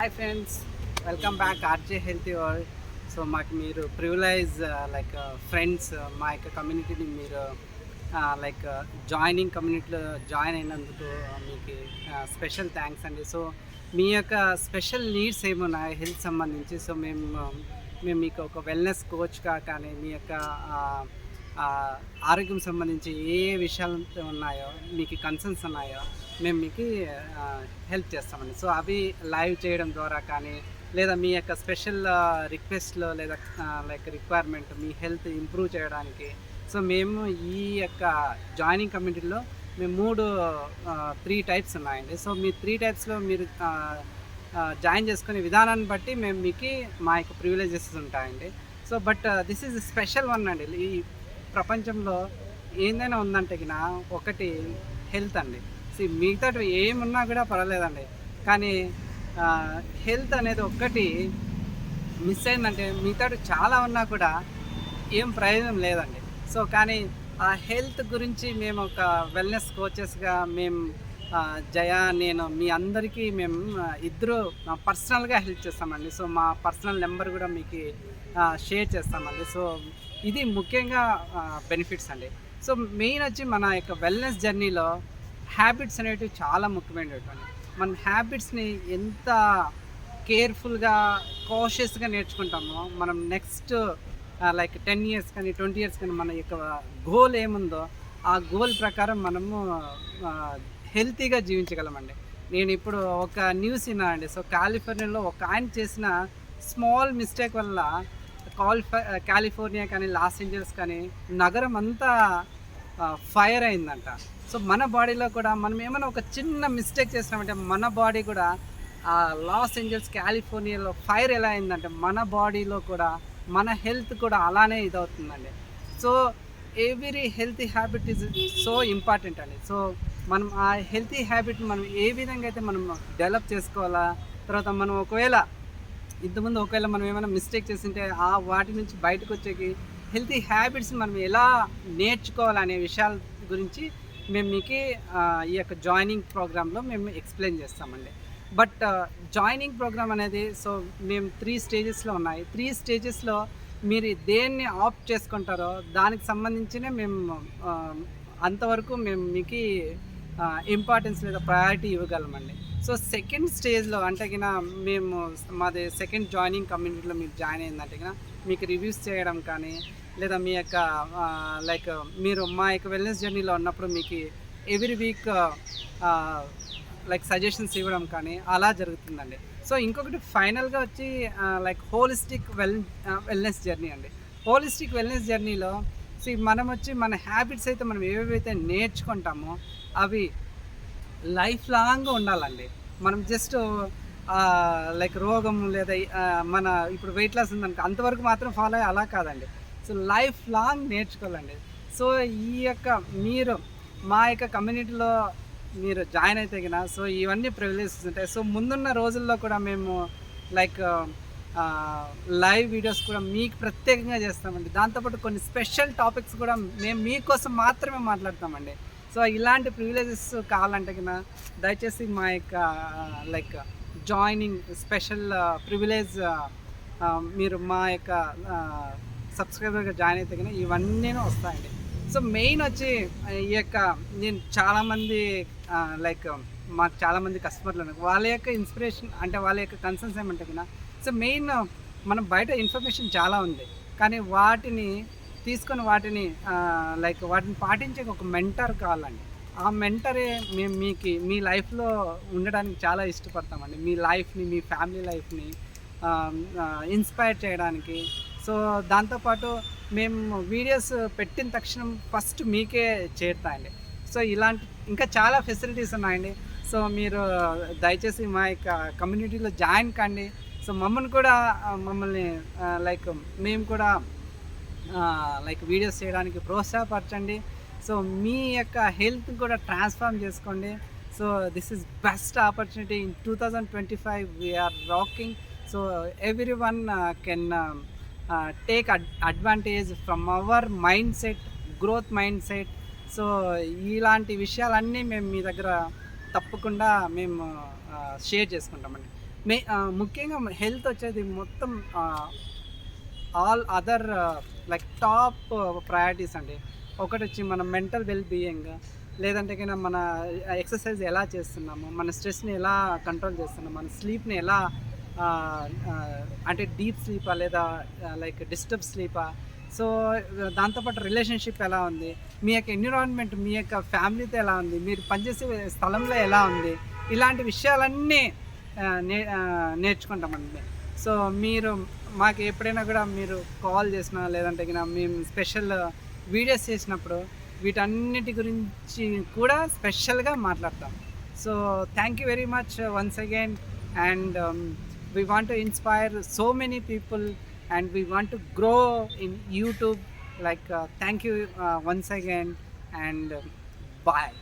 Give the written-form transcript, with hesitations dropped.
Hi friends, welcome back RJ healthy world. So మాకు మీరు privilege like friends మా యొక్క కమ్యూనిటీని మీరు లైక్ జాయినింగ్ కమ్యూనిటీలో జాయిన్ అయినందుకు మీకు స్పెషల్ థ్యాంక్స్ అండి. సో మీ యొక్క స్పెషల్ నీడ్స్ ఏమున్నాయి హెల్త్ సంబంధించి, సో మేము మీకు ఒక వెల్నెస్ కోచ్గా కానీ మీ యొక్క ఆరోగ్యం సంబంధించి ఏ ఏ విషయాలు ఉన్నాయో మీకు కన్సర్న్స్ ఉన్నాయో మేము మీకు హెల్ప్ చేస్తామండి. సో అవి లైవ్ చేయడం ద్వారా కానీ లేదా మీ యొక్క స్పెషల్ రిక్వెస్ట్లో లేదా లైక్ రిక్వైర్మెంట్ మీ హెల్త్ ఇంప్రూవ్ చేయడానికి, సో మేము ఈ యొక్క జాయినింగ్ కమ్యూనిటీలో మేము త్రీ టైప్స్ ఉన్నాయండి. సో మీ త్రీ టైప్స్లో మీరు జాయిన్ చేసుకునే విధానాన్ని బట్టి మేము మీకు మా యొక్క ప్రివిలేజెస్ ఉంటాయండి. So but this is special one అండి. ఈ ప్రపంచంలో ఏందైనా ఉందంటే ఒకటి హెల్త్ అండి. మిగతా ఏమున్నా కూడా పర్వాలేదండి, కానీ హెల్త్ అనేది ఒక్కటి మిస్ అయిందంటే మిగతా చాలా ఉన్నా కూడా ఏం ప్రయోజనం లేదండి. సో కానీ ఆ హెల్త్ గురించి మేము ఒక వెల్నెస్ కోచెస్గా మేము జయ నేను మీ అందరికీ మేము ఇద్దరు పర్సనల్గా హెల్ప్ చేస్తామండి. సో మా పర్సనల్ నెంబర్ కూడా మీకు షేర్ చేస్తామండి. సో ఇది ముఖ్యంగా బెనిఫిట్స్ అండి. సో మెయిన్ వచ్చి మన యొక్క వెల్నెస్ జర్నీలో హ్యాబిట్స్ అనేవి చాలా ముఖ్యమైనటువంటి. మనం హ్యాబిట్స్ని ఎంత కేర్ఫుల్గా కాషియస్గా నేర్చుకుంటామో మనం నెక్స్ట్ లైక్ 10 years కానీ 20 years కానీ మన యొక్క గోల్ ఏముందో ఆ గోల్ ప్రకారం మనము హెల్తీగా జీవించగలమండి. నేను ఇప్పుడు ఒక న్యూస్ విన్నా అండి. సో కాలిఫోర్నియాలో ఒక ఆయన చేసిన స్మాల్ మిస్టేక్ వల్ల కాలిఫోర్నియా కానీ లాస్ ఏంజల్స్ కానీ నగరం అంతా ఫైర్ అయిందంట. సో మన బాడీలో కూడా మనం ఏమైనా ఒక చిన్న మిస్టేక్ చేసినామంటే మన బాడీ కూడా లాస్ ఏంజల్స్ కాలిఫోర్నియాలో ఫైర్ ఎలా అయిందంటే మన బాడీలో కూడా మన హెల్త్ కూడా అలానే ఇదవుతుందండి. So every healthy habit is so important అండి. సో మనం ఆ హెల్తీ హ్యాబిట్ మనం ఏ విధంగా అయితే మనం డెవలప్ చేసుకోవాలా, తర్వాత మనం ఇంతకుముందు మనం ఏమైనా మిస్టేక్ చేస్తుంటే వాటి నుంచి బయటకు వచ్చేకి హెల్తీ హ్యాబిట్స్ మనం ఎలా నేర్చుకోవాలనే విషయాల గురించి మేము మీకు ఈ యొక్క జాయినింగ్ ప్రోగ్రాంలో మేము ఎక్స్ప్లెయిన్ చేస్తామండి. బట్ జాయినింగ్ ప్రోగ్రామ్ అనేది సో మేము 3 stagesలో ఉన్నాయి. 3 stagesలో మీరు దేన్ని ఆప్ట్ చేసుకుంటారో దానికి సంబంధించినే మేము అంతవరకు మేము మీకు ఇంపార్టెన్స్ లేదా ప్రయారిటీ ఇవ్వగలమండి. సో సెకండ్ స్టేజ్లో అంటే మేము మాది సెకండ్ జాయినింగ్ కమ్యూనిటీలో మీరు జాయిన్ అయిందంటే మీకు రివ్యూస్ చేయడం కానీ లేదా మీ యొక్క లైక్ మీరు మా యొక్క వెల్నెస్ జర్నీలో ఉన్నప్పుడు మీకు ఎవ్రీ వీక్ లైక్ సజెషన్స్ ఇవ్వడం కానీ అలా జరుగుతుందండి. సో ఇంకొకటి ఫైనల్గా వచ్చి లైక్ హోలిస్టిక్ వెల్నెస్ జర్నీ అండి. హోలిస్టిక్ వెల్నెస్ జర్నీలో మనం వచ్చి మన హ్యాబిట్స్ అయితే మనం ఏవేవైతే నేర్చుకుంటామో అవి లైఫ్ లాంగ్ ఉండాలండి. మనం జస్ట్ లైక్ రోగం లేదా మన ఇప్పుడు వెయిట్ లాస్ ఉందనుకో అంతవరకు మాత్రం ఫాలో అయ్యి అలా కాదండి. సో లైఫ్ లాంగ్ నేర్చుకోవాలండి. సో ఈ యొక్క మీరు మా యొక్క కమ్యూనిటీలో మీరు జాయిన్ అయితే సో ఇవన్నీ ప్రివిలేజెస్ ఉంటాయి. సో ముందున్న రోజుల్లో కూడా మేము లైక్ లైవ్ వీడియోస్ కూడా మీకు ప్రత్యేకంగా చేస్తామండి. దాంతోపాటు కొన్ని స్పెషల్ టాపిక్స్ కూడా మేము మీకోసం మాత్రమే మాట్లాడతామండి. సో ఇలాంటి ప్రివిలేజెస్ కావాలంటే దయచేసి మా యొక్క లైక్ జాయినింగ్ స్పెషల్ ప్రివిలేజ్ మీరు మా యొక్క సబ్స్క్రైబర్గా జాయిన్ అయితే ఇవన్నీ వస్తాయండి. సో మెయిన్ వచ్చి ఈ యొక్క నేను చాలామంది లైక్ మాకు చాలామంది కస్టమర్లు ఉన్నారు. వాళ్ళ యొక్క ఇన్స్పిరేషన్ అంటే వాళ్ళ యొక్క కన్సర్న్స్ ఏమంటే సో మెయిన్ మనం బయట ఇన్ఫర్మేషన్ చాలా ఉంది, కానీ వాటిని తీసుకొని వాటిని పాటించే ఒక మెంటర్ కావాలండి. ఆ మెంటరే మేము మీకు మీ లైఫ్లో ఉండడానికి చాలా ఇష్టపడతామండి. మీ లైఫ్ని మీ ఫ్యామిలీ లైఫ్ని ఇన్స్పైర్ చేయడానికి. సో దాంతోపాటు మేము వీడియోస్ పెట్టిన తక్షణం ఫస్ట్ మీకే చేరుతాయండి. సో ఇలాంటి ఇంకా చాలా ఫెసిలిటీస్ ఉన్నాయండి. సో మీరు దయచేసి మా యొక్క కమ్యూనిటీలో జాయిన్ కండి. సో మమ్మల్ని లైక్ మేము కూడా లైక్ వీడియోస్ చేయడానికి ప్రోత్సాహపరచండి. సో మీ యొక్క హెల్త్ కూడా ట్రాన్స్ఫార్మ్ చేసుకోండి. So this is best opportunity in 2025 we're rocking. So every one can take advantage from our mindset, growth mindset. So ఇలాంటి విషయాలన్నీ మేము మీ దగ్గర తప్పకుండా మేము షేర్ చేసుకుంటామండి. ముఖ్యంగా హెల్త్ వచ్చేది మొత్తం all other like top priorities అండి. ఒకటొచ్చి మన మెంటల్ వెల్ బీయింగ్, లేదంటే గిన మన ఎక్సర్సైజ్ ఎలా చేస్తున్నాము, మన స్ట్రెస్‌ని ఎలా కంట్రోల్ చేస్తున్నాం, మన స్లీప్‌ని ఎలా అంటే డీప్ స్లీపా లేదా లైక్ డిస్టర్బ్ స్లీపా? సో, దాంతో పాటు రిలేషన్‌షిప్ ఎలా ఉంది, మీ యొక్క ఎన్విరాన్మెంట్, మీ యొక్క ఫ్యామిలీతో ఎలా ఉంది, మీరు పనిచేసే స్థలంలో ఎలా ఉంది, ఇలాంటి విషయాలన్నీ నేర్చుకుంటామండి. సో, మీరు మాకు ఎప్పుడైనా కూడా మీరు కాల్ చేసినా, లేదంటే గిన మేము స్పెషల్ వీడియోస్ చేసినప్పుడు వీటన్నిటి గురించి కూడా స్పెషల్‌గా మాట్లాడతాం. So, thank you very much once again. And we want to inspire so many people, and we want to grow in YouTube. Like, thank you once again, and bye.